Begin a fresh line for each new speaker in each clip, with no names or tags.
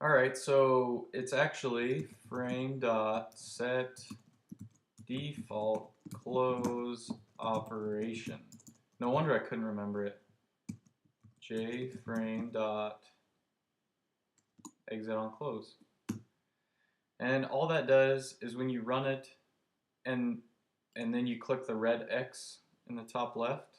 Alright, so it's actually frame.set default close operation. No wonder I couldn't remember it. jframe dot exit on close. And all that does is when you run it and then you click the red X in the top left,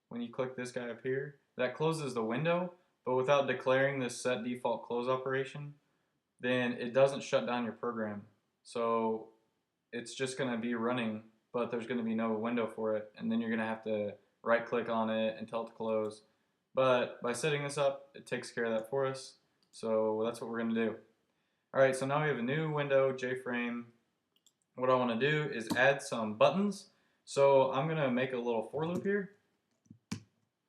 when you click this guy up here, that closes the window, but without declaring this set default close operation, then it doesn't shut down your program. So it's just going to be running, but there's going to be no window for it, and then you're going to have to right click on it and tell it to close. But by setting this up, it takes care of that for us. So that's what we're going to do. Alright, so now we have a new window, JFrame. What I want to do is add some buttons. So I'm going to make a little for loop here.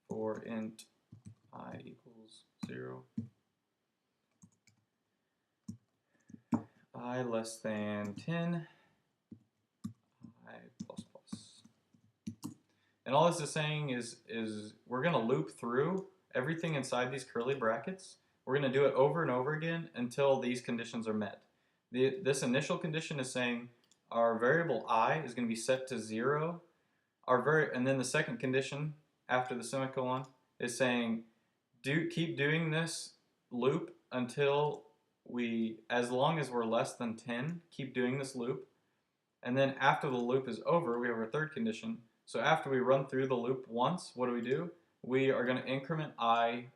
For int I equals 0. I less than 10. I plus plus. And all this is saying is we're going to loop through everything inside these curly brackets. We're going to do it over and over again until these conditions are met. This initial condition is saying our variable I is going to be set to 0. And then the second condition after the semicolon is saying keep doing this loop until as long as we're less than 10, keep doing this loop. And then after the loop is over, we have our third condition. So after we run through the loop once, what do? We are going to increment I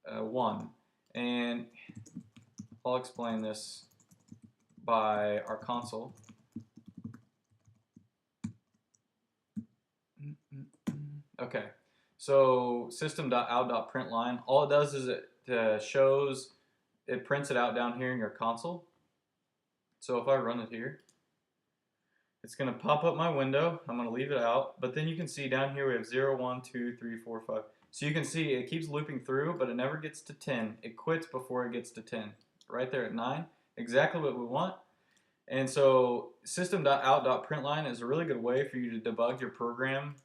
1. And I'll explain this by our console. Okay, so system.out.println, all it does is it prints it out down here in your console. So if I run it here, it's going to pop up my window. I'm going to leave it out, but then you can see down here we have 0, 1, 2, 3, 4, 5. So you can see it keeps looping through, but it never gets to 10. It quits before it gets to 10. Right there at 9, exactly what we want. And so system.out.println is a really good way for you to debug your program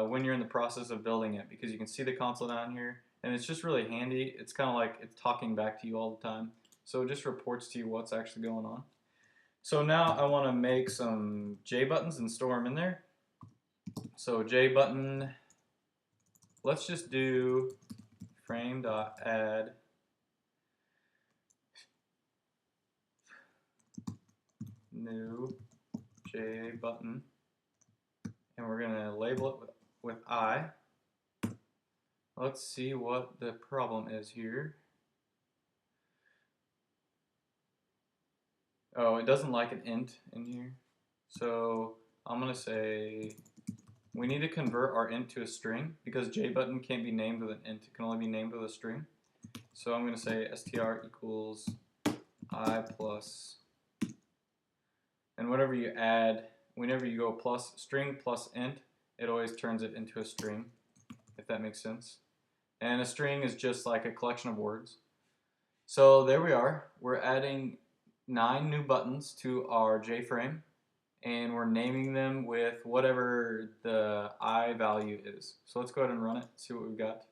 when you're in the process of building it, because you can see the console down here, and it's just really handy. It's kind of like it's talking back to you all the time. So it just reports to you what's actually going on. So now I want to make some J buttons and store them in there. So J button, let's just do frame.add new J button, and we're going to label it with I. Let's see what the problem is here. Oh, it doesn't like an int in here. So I'm going to say we need to convert our int to a string, because JButton can't be named with an int. It can only be named with a string. So I'm going to say str equals I plus, and whenever you go plus string plus int, it always turns it into a string, if that makes sense. And a string is just like a collection of words. So there we are. We're adding 9 new buttons to our JFrame, and we're naming them with whatever the I value is. So let's go ahead and run it, see what we've got.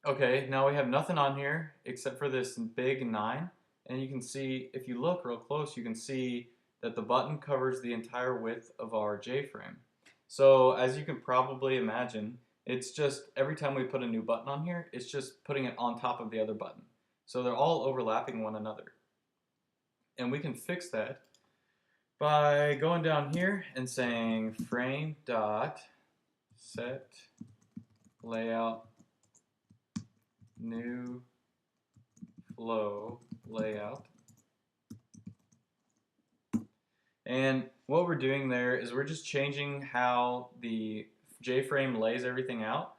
Okay, now we have nothing on here except for this big 9, and you can see, if you look real close, you can see that the button covers the entire width of our JFrame. So as you can probably imagine, it's just every time we put a new button on here, it's just putting it on top of the other button. So they're all overlapping one another. And we can fix that by going down here and saying frame.set layout new flow layout. And what we're doing there is we're just changing how the JFrame lays everything out.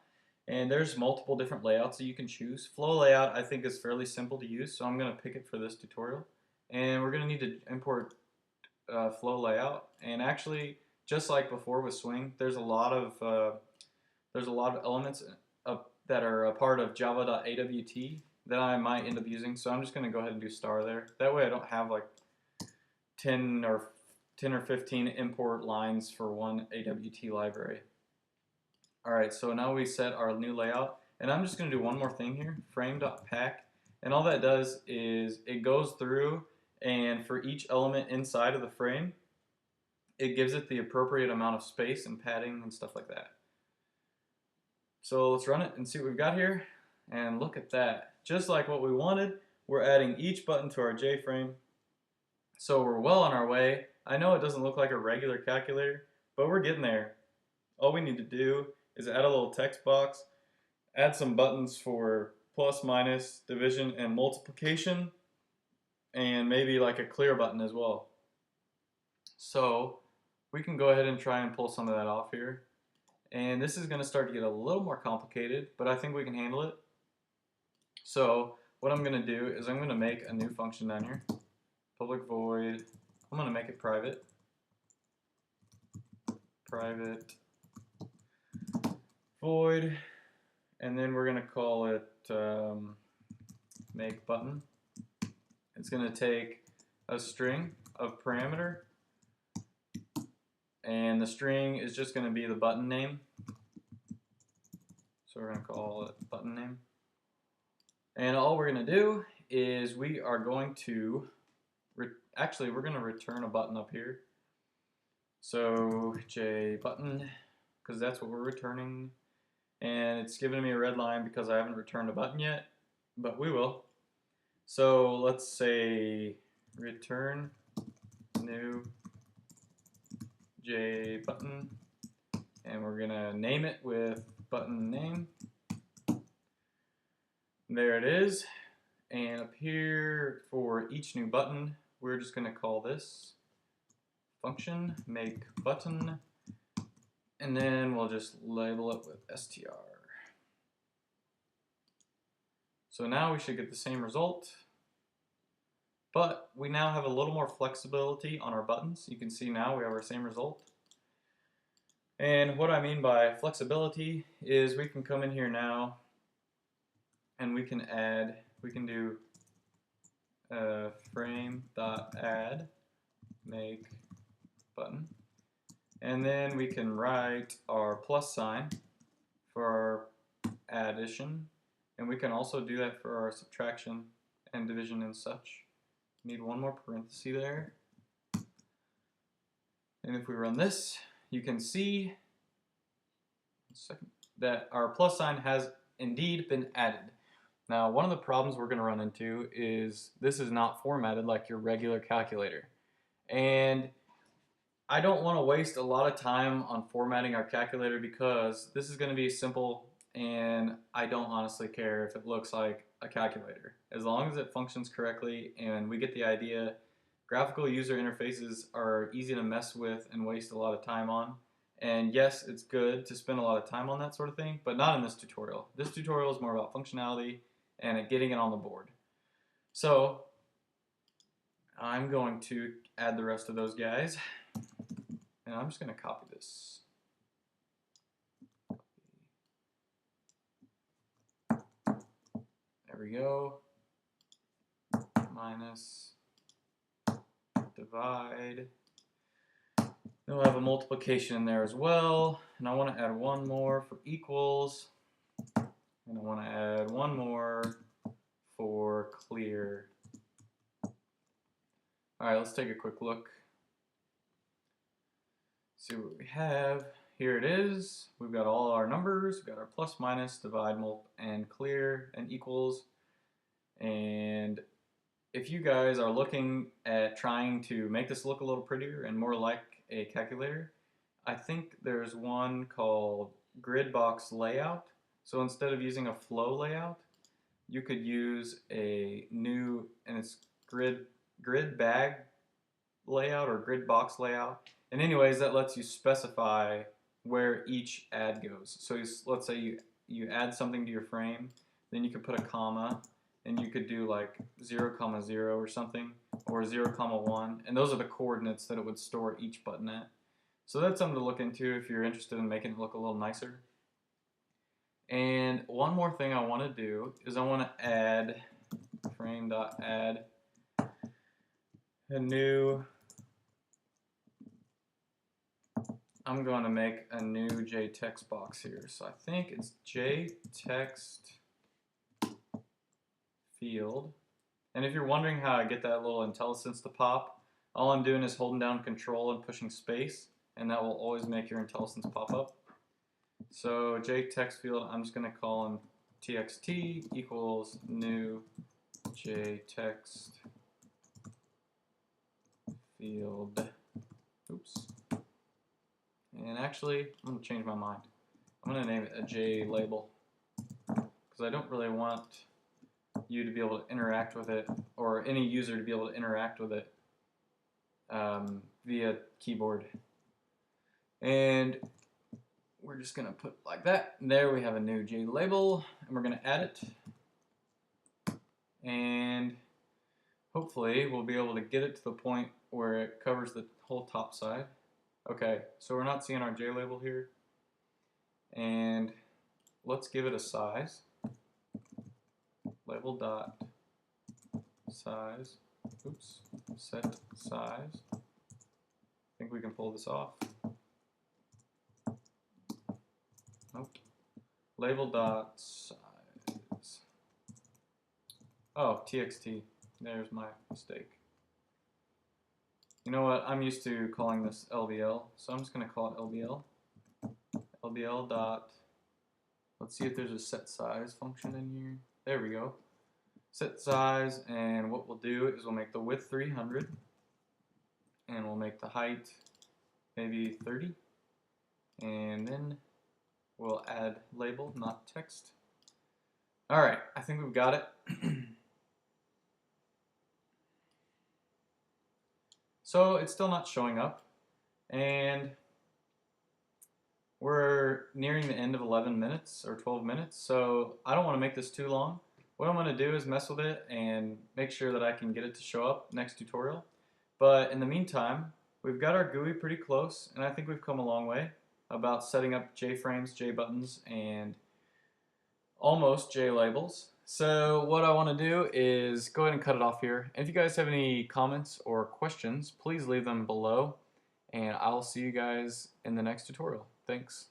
And there's multiple different layouts that you can choose. Flow layout I think is fairly simple to use, so I'm going to pick it for this tutorial. And we're going to need to import flow layout. And actually, just like before with swing, there's a lot of elements that are a part of java.awt that I might end up using. So I'm just going to go ahead and do star there. That way I don't have like 10 or 15 import lines for one AWT library. Alright, so now we set our new layout, And I'm just going to do one more thing here, frame.pack. And all that does is it goes through, and for each element inside of the frame, it gives it the appropriate amount of space and padding and stuff like that. So let's run it and see what we've got here. And look at that. Just like what we wanted, we're adding each button to our J-frame. So we're well on our way. I know it doesn't look like a regular calculator, but we're getting there. All we need to do is add a little text box, add some buttons for plus, minus, division, and multiplication, and maybe like a clear button as well. So we can go ahead and try and pull some of that off here. And this is going to start to get a little more complicated, but I think we can handle it. So what I'm going to do is I'm going to make a new function down here. Public void. I'm going to make it private. Private void. And then we're going to call it make button. It's going to take a string of parameter. And the string is just going to be the button name. So we're going to call it button name. And all we're going to do is we are going to, actually we're going to return a button up here. So J button, because that's what we're returning. And it's giving me a red line because I haven't returned a button yet, but we will. So let's say return new J button, and we're gonna name it with button name. There it is. And up here for each new button, we're just gonna call this function make button, and then we'll just label it with str. So now we should get the same result, but we now have a little more flexibility on our buttons. You can see now we have our same result. And what I mean by flexibility is we can come in here now and we can add, we can do frame.add make button, and then we can write our plus sign for our addition, and we can also do that for our subtraction and division and such. Need one more parenthesis there. And if we run this, you can see that our plus sign has indeed been added. Now, one of the problems we're going to run into is this is not formatted like your regular calculator. And I don't want to waste a lot of time on formatting our calculator because this is going to be simple, and I don't honestly care if it looks like a calculator. As long as it functions correctly and we get the idea, graphical user interfaces are easy to mess with and waste a lot of time on. And yes, it's good to spend a lot of time on that sort of thing, but not in this tutorial. This tutorial is more about functionality and getting it on the board. So I'm going to add the rest of those guys, and I'm just going to copy this. There we go. Minus, divide. Then we'll have a multiplication in there as well. And I want to add one more for equals. And I want to add one more for clear. Alright, let's take a quick look. See what we have. Here it is. We've got all our numbers. We've got our plus, minus, divide, multiply, and clear, and equals. And if you guys are looking at trying to make this look a little prettier and more like a calculator, I think there's one called grid box layout. So instead of using a flow layout, you could use a new, and it's grid bag layout or grid box layout. And anyways, that lets you specify where each add goes. So let's say you add something to your frame, then you could put a comma, and you could do like 0, 0 or something, or 0, 1, and those are the coordinates that it would store each button at. So that's something to look into if you're interested in making it look a little nicer. And one more thing I want to do is I want to add frame.add a new I'm going to make a new JText box here. So I think it's JText field. And if you're wondering how I get that little IntelliSense to pop, all I'm doing is holding down Control and pushing space, and that will always make your IntelliSense pop up. So JText field, I'm just going to call him txt equals new JText field. Oops. And actually, I'm going to change my mind. I'm going to name it a JLabel because I don't really want you to be able to interact with it, or any user to be able to interact with it via keyboard. And we're just going to put like that. There we have a new JLabel, and we're going to add it. And hopefully we'll be able to get it to the point where it covers the whole top side. Okay, so we're not seeing our JLabel here. And let's give it a size. Label dot size. Oops, set size. I think we can pull this off. Nope. Label dot size. Oh, txt. There's my mistake. You know what? I'm used to calling this LBL, so I'm just going to call it LBL. LBL dot. Let's see if there's a set size function in here. There we go. Set size, and what we'll do is we'll make the width 300, and we'll make the height maybe 30, and then we'll add label, not text. Alright, I think we've got it. So it's still not showing up, and we're nearing the end of 11 minutes or 12 minutes, so I don't want to make this too long. What I'm going to do is mess with it and make sure that I can get it to show up next tutorial. But in the meantime, we've got our GUI pretty close, and I think we've come a long way about setting up JFrames, JButtons, and almost JLabels. So what I want to do is go ahead and cut it off here. And if you guys have any comments or questions, please leave them below, and I'll see you guys in the next tutorial. Thanks.